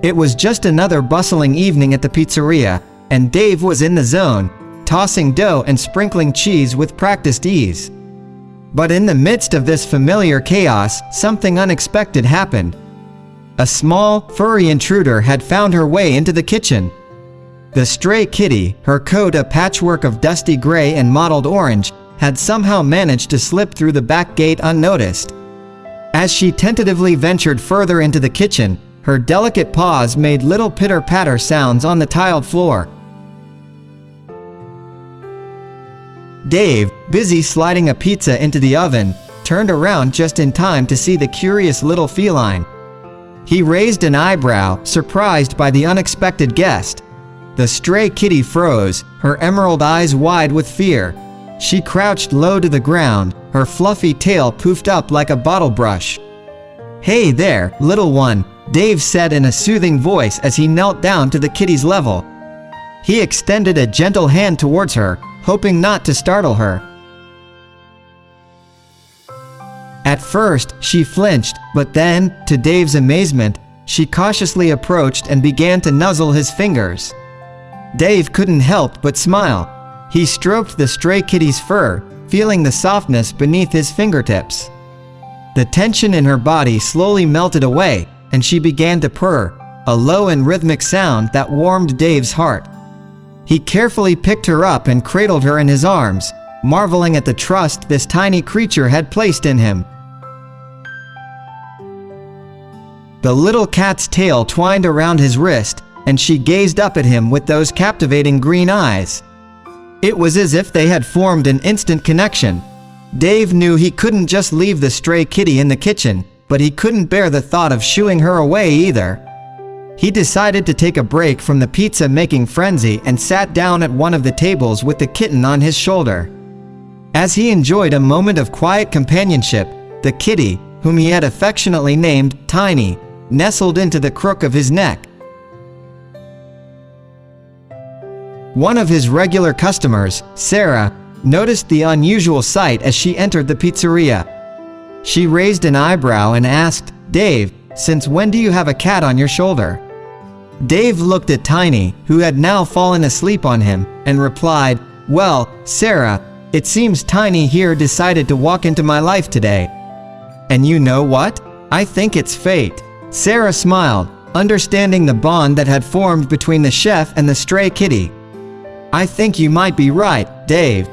It was just another bustling evening at the pizzeria, and Dave was in the zone, tossing dough and sprinkling cheese with practiced ease. But in the midst of this familiar chaos, something unexpected happened. A small, furry intruder had found her way into the kitchen. The stray kitty, her coat a patchwork of dusty gray and mottled orange, had somehow managed to slip through the back gate unnoticed. As she tentatively ventured further into the kitchen, her delicate paws made little pitter-patter sounds on the tiled floor. Dave, busy sliding a pizza into the oven, turned around just in time to see the curious little feline. He raised an eyebrow, surprised by the unexpected guest. The stray kitty froze, her emerald eyes wide with fear. She crouched low to the ground, her fluffy tail poofed up like a bottle brush. "Hey there, little one," Dave said in a soothing voice as he knelt down to the kitty's level. He extended a gentle hand towards her, hoping not to startle her. At first, she flinched, but then, to Dave's amazement, she cautiously approached and began to nuzzle his fingers. Dave couldn't help but smile. He stroked the stray kitty's fur, feeling the softness beneath his fingertips. The tension in her body slowly melted away, and she began to purr, a low and rhythmic sound that warmed Dave's heart. He carefully picked her up and cradled her in his arms, marveling at the trust this tiny creature had placed in him. The little cat's tail twined around his wrist, and she gazed up at him with those captivating green eyes. It was as if they had formed an instant connection. Dave knew he couldn't just leave the stray kitty in the kitchen, but he couldn't bear the thought of shooing her away either. He decided to take a break from the pizza-making frenzy and sat down at one of the tables with the kitten on his shoulder. As he enjoyed a moment of quiet companionship, the kitty, whom he had affectionately named Tiny, nestled into the crook of his neck. One of his regular customers, Sarah, noticed the unusual sight as she entered the pizzeria. She raised an eyebrow and asked, "Dave, since when do you have a cat on your shoulder?" Dave looked at Tiny, who had now fallen asleep on him, and replied, "Well, Sarah, it seems Tiny here decided to walk into my life today. And you know what? I think it's fate." Sarah smiled, understanding the bond that had formed between the chef and the stray kitty. "I think you might be right, Dave.